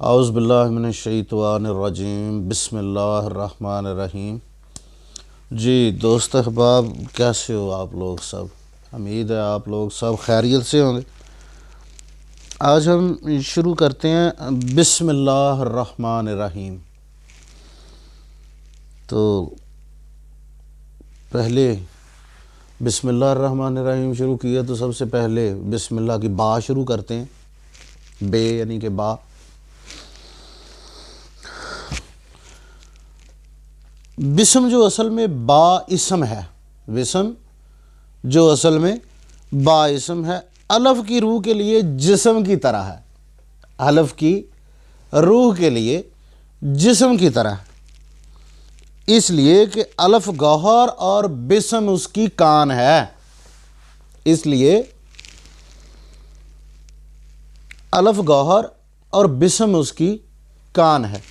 اعوذ باللہ من الشیطان الرجیم، بسم اللہ الرحمن الرحیم۔ جی دوست احباب، کیسے ہو آپ لوگ سب؟ امید ہے آپ لوگ سب خیریت سے ہوں گے۔ آج ہم شروع کرتے ہیں بسم اللہ الرحمن الرحیم۔ تو پہلے بسم اللہ الرحمن الرحیم شروع کیا تو سب سے پہلے بسم اللہ کی با شروع کرتے ہیں، بے یعنی کہ با۔ بسم جو اصل میں با اسم ہے، بسم جو اصل میں با اسم ہے، الف کی روح کے لیے جسم کی طرح ہے، الف کی روح کے لیے جسم کی طرح ہے، اس لیے کہ الف گوہر اور بسم اس کی کان ہے، اس لیے الف گوہر اور بسم اس کی کان ہے۔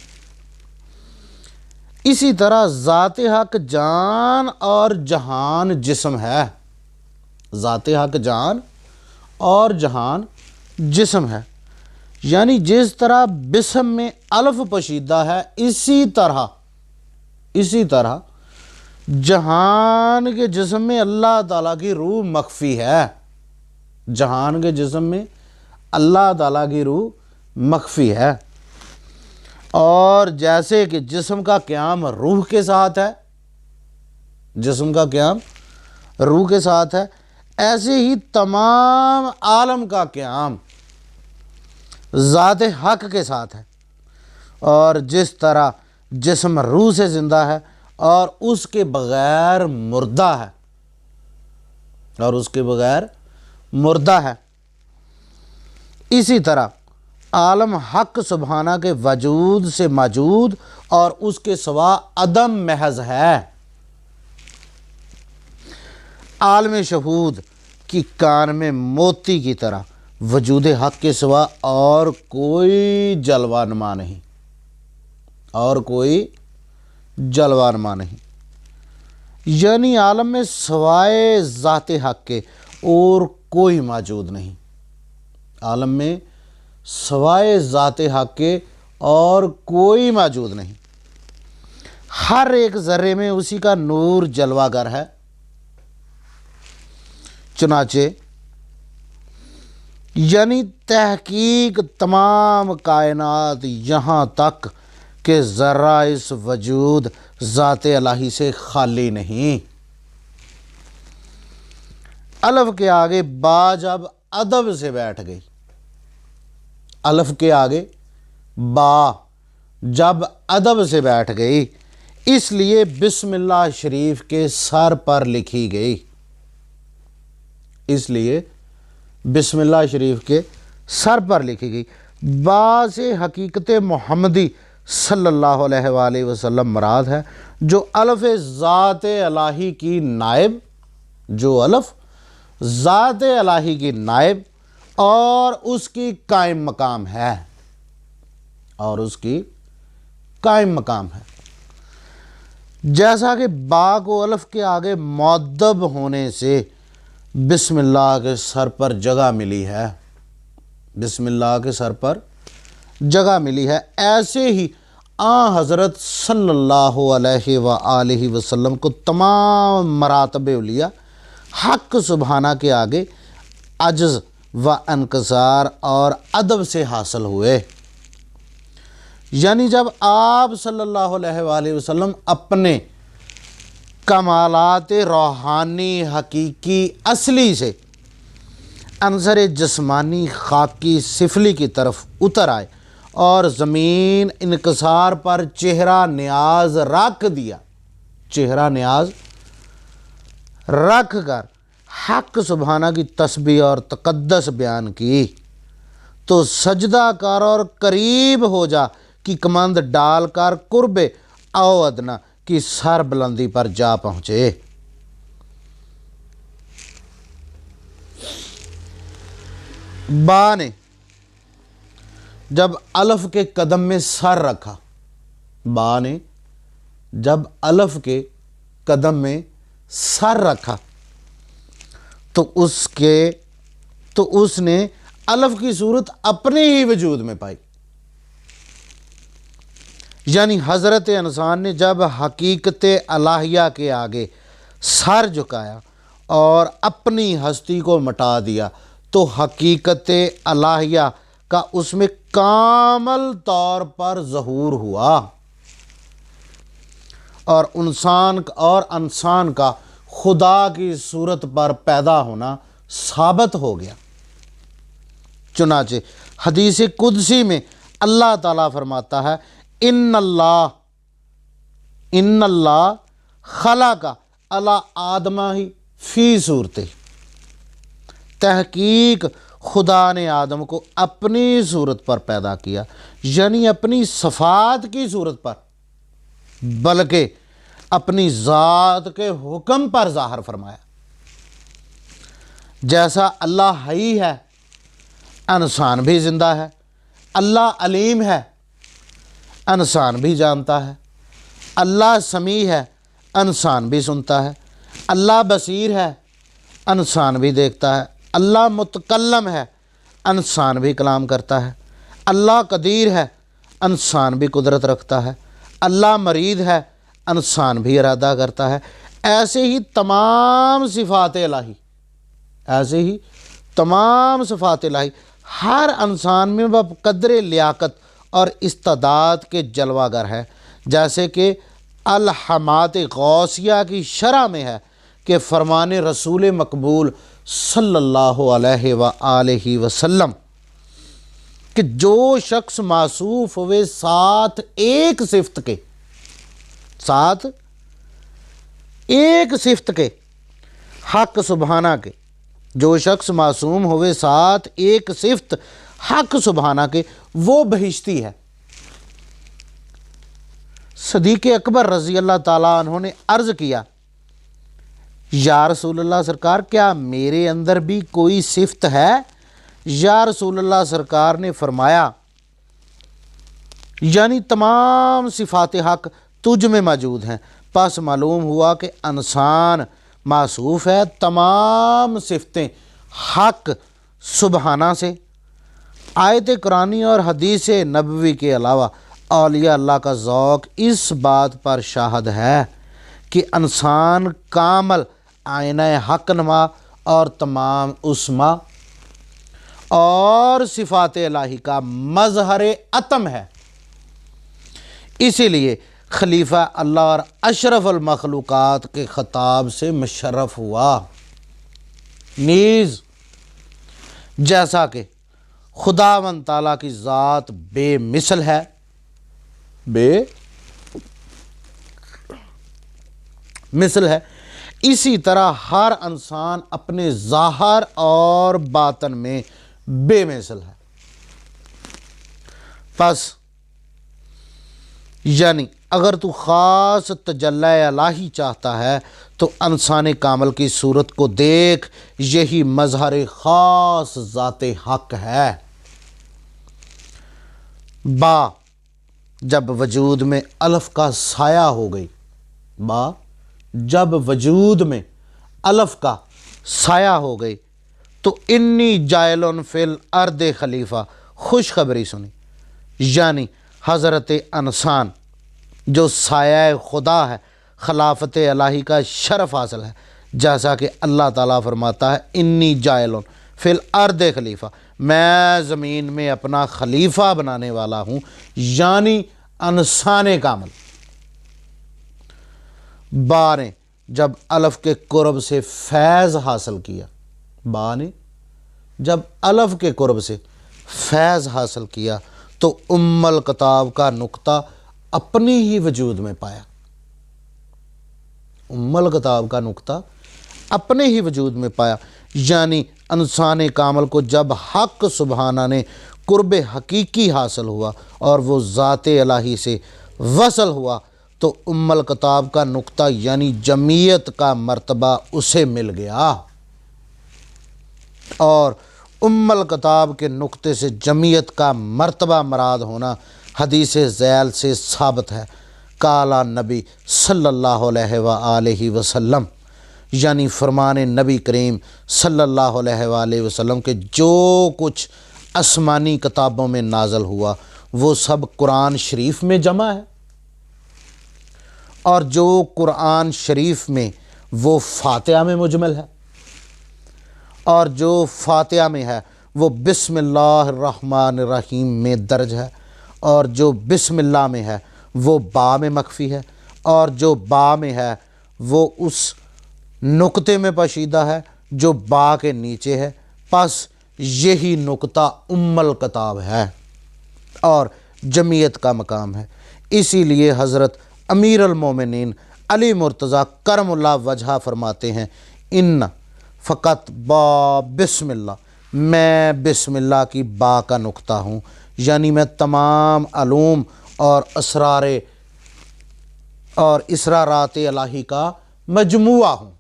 اسی طرح ذات حق جان اور جہان جسم ہے، ذات حق جان اور جہان جسم ہے، یعنی جس طرح بسم میں الف پوشیدہ ہے اسی طرح جہان کے جسم میں اللہ تعالیٰ کی روح مخفی ہے، جہان کے جسم میں اللہ تعالیٰ کی روح مخفی ہے۔ اور جیسے کہ جسم کا قیام روح کے ساتھ ہے، جسم کا قیام روح کے ساتھ ہے، ایسے ہی تمام عالم کا قیام ذات حق کے ساتھ ہے۔ اور جس طرح جسم روح سے زندہ ہے اور اس کے بغیر مردہ ہے، اسی طرح عالم حق سبحانہ کے وجود سے موجود اور اس کے سوا عدم محض ہے۔ عالم شہود کی کان میں موتی کی طرح وجود حق کے سوا اور کوئی جلوہ نما نہیں، یعنی عالم میں سوائے ذات حق کے اور کوئی موجود نہیں، عالم میں سوائے ذات حق کے اور کوئی موجود نہیں، ہر ایک ذرے میں اسی کا نور جلوہ گر ہے۔ چنانچہ یعنی تحقیق تمام کائنات یہاں تک کہ ذرہ اس وجود ذات الہی سے خالی نہیں۔ الف کے آگے با جب ادب سے بیٹھ گئی، الف کے آگے با جب ادب سے بیٹھ گئی، اس لیے بسم اللہ شریف کے سر پر لکھی گئی، اس لیے بسم اللہ شریف کے سر پر لکھی گئی۔ با سے حقیقت محمدی صلی اللہ علیہ وآلہ وسلم مراد ہے، جو الف ذات الہی کی نائب، جو الف ذات الہی کی نائب اور اس کی قائم مقام ہے، جیسا کہ با کو الف کے آگے مؤدب ہونے سے بسم اللہ کے سر پر جگہ ملی ہے، بسم اللہ کے سر پر جگہ ملی ہے، ایسے ہی حضرت صلی اللہ علیہ وآلہ وسلم کو تمام مراتب اولیاء حق سبحانہ کے آگے عجز و انکسار اور ادب سے حاصل ہوئے، یعنی جب آپ صلی اللہ علیہ وآلہ وسلم اپنے کمالات روحانی حقیقی اصلی سے عنصر جسمانی خاکی سفلی کی طرف اتر آئے اور زمین انکسار پر چہرہ نیاز رکھ دیا، چہرہ نیاز رکھ کر حق سبحانہ کی تسبیح اور تقدس بیان کی، تو سجدہ کر اور قریب ہو جا کی کمند ڈال کر قرب او ادنا کی سر بلندی پر جا پہنچے۔ با نے جب الف کے قدم میں سر رکھا، با نے جب الف کے قدم میں سر رکھا تو اس نے الف کی صورت اپنے ہی وجود میں پائی، یعنی حضرت انسان نے جب حقیقت الہیہ کے آگے سر جھکایا اور اپنی ہستی کو مٹا دیا تو حقیقت الہیہ کا اس میں کامل طور پر ظہور ہوا اور انسان کا خدا کی صورت پر پیدا ہونا ثابت ہو گیا۔ چنانچہ حدیث قدسی میں اللہ تعالیٰ فرماتا ہے ان اللہ خلق علی آدم ہی فی صورتہ، تحقیق خدا نے آدم کو اپنی صورت پر پیدا کیا، یعنی اپنی صفات کی صورت پر، بلکہ اپنی ذات کے حکم پر ظاہر فرمایا۔ جیسا اللہ حی ہے انسان بھی زندہ ہے، اللہ علیم ہے انسان بھی جانتا ہے، اللہ سمیع ہے انسان بھی سنتا ہے، اللہ بصیر ہے انسان بھی دیکھتا ہے، اللہ متکلم ہے انسان بھی کلام کرتا ہے، اللہ قدیر ہے انسان بھی قدرت رکھتا ہے، اللہ مرید ہے انسان بھی ارادہ کرتا ہے۔ ایسے ہی تمام صفات الہی ہر انسان میں بقدر لیاقت اور استعداد کے جلوہ گر ہے، جیسے کہ الحمات غوثیہ کی شرح میں ہے کہ فرمان رسول مقبول صلی اللہ علیہ وآلہ وسلم کہ جو شخص موصوف ہوئے ساتھ ایک صفت کے حق سبحانہ کے، جو شخص معصوم ہوئے ساتھ ایک صفت حق سبحانہ کے، وہ بہشتی ہے۔ صدیق اکبر رضی اللہ تعالیٰ عنہ نے عرض کیا یا رسول اللہ سرکار کیا میرے اندر بھی کوئی صفت ہے؟ یا رسول اللہ سرکار نے فرمایا یعنی تمام صفات حق تجھ میں موجود ہیں۔ پس معلوم ہوا کہ انسان موصوف ہے تمام صفتیں حق سبحانہ سے۔ آیت قرآنی اور حدیث نبوی کے علاوہ اولیاء اللہ کا ذوق اس بات پر شاہد ہے کہ انسان کامل آئینہ حق نما اور تمام اسما اور صفات الہی کا مظہر اتم ہے۔ اسی لیے خلیفہ اللہ اور اشرف المخلوقات کے خطاب سے مشرف ہوا۔ نیز جیسا کہ خداوند تعالیٰ کی ذات بے مثل ہے، اسی طرح ہر انسان اپنے ظاہر اور باطن میں بے مثل ہے۔ پس یعنی اگر تو خاص تجلی الہی چاہتا ہے تو انسان کامل کی صورت کو دیکھ، یہی مظہر خاص ذات حق ہے۔ با جب وجود میں الف کا سایہ ہو گئی، جب وجود میں الف کا سایہ ہو گئی تو انی جائلن فی الارض خلیفہ خوشخبری سنی، یعنی حضرت انسان جو سایہ خدا ہے خلافت الہی کا شرف حاصل ہے، جیسا کہ اللہ تعالیٰ فرماتا ہے انی جائلن فی الارض خلیفہ، میں زمین میں اپنا خلیفہ بنانے والا ہوں، یعنی انسان کامل۔ با نے جب الف کے قرب سے فیض حاصل کیا، حاصل کیا تو ام الکتاب کا نقطہ اپنی ہی وجود میں پایا۔ یعنی انسان کامل کو جب حق سبحانہ نے قرب حقیقی حاصل ہوا اور وہ ذات الہی سے وصل ہوا تو ام الکتاب کا نقطہ یعنی جمیت کا مرتبہ اسے مل گیا، اور ام الکتاب کے نقطے سے جمیت کا مرتبہ مراد ہونا حدیث ذیل سے ثابت ہے۔ قال نبی صلی اللہ علیہ وآلہ وسلم، یعنی فرمان نبی کریم صلی اللہ علیہ وآلہ وسلم کہ جو کچھ آسمانی کتابوں میں نازل ہوا وہ سب قرآن شریف میں جمع ہے۔ اور جو قرآن شریف میں وہ فاتحہ میں مجمل ہے، اور جو فاتحہ میں ہے وہ بسم اللہ الرحمن الرحیم میں درج ہے، اور جو بسم اللہ میں ہے وہ با میں مخفی ہے، اور جو با میں ہے وہ اس نقطے میں پوشیدہ ہے جو با کے نیچے ہے۔ پس یہی نقطہ ام الکتاب ہے اور جمعیت کا مقام ہے۔ اسی لیے حضرت امیر المومنین علی مرتضیٰ کرم اللہ وجہہ فرماتے ہیں، ان فقط با بسم اللہ، میں بسم اللہ کی با کا نقطہ ہوں، یعنی میں تمام علوم اور اسرارات الہی کا مجموعہ ہوں۔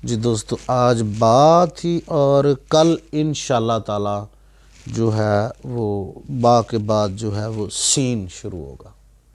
جی دوستو، آج بات تھی، اور کل انشاءاللہ تعالی جو ہے وہ با کے بعد جو ہے وہ سین شروع ہوگا۔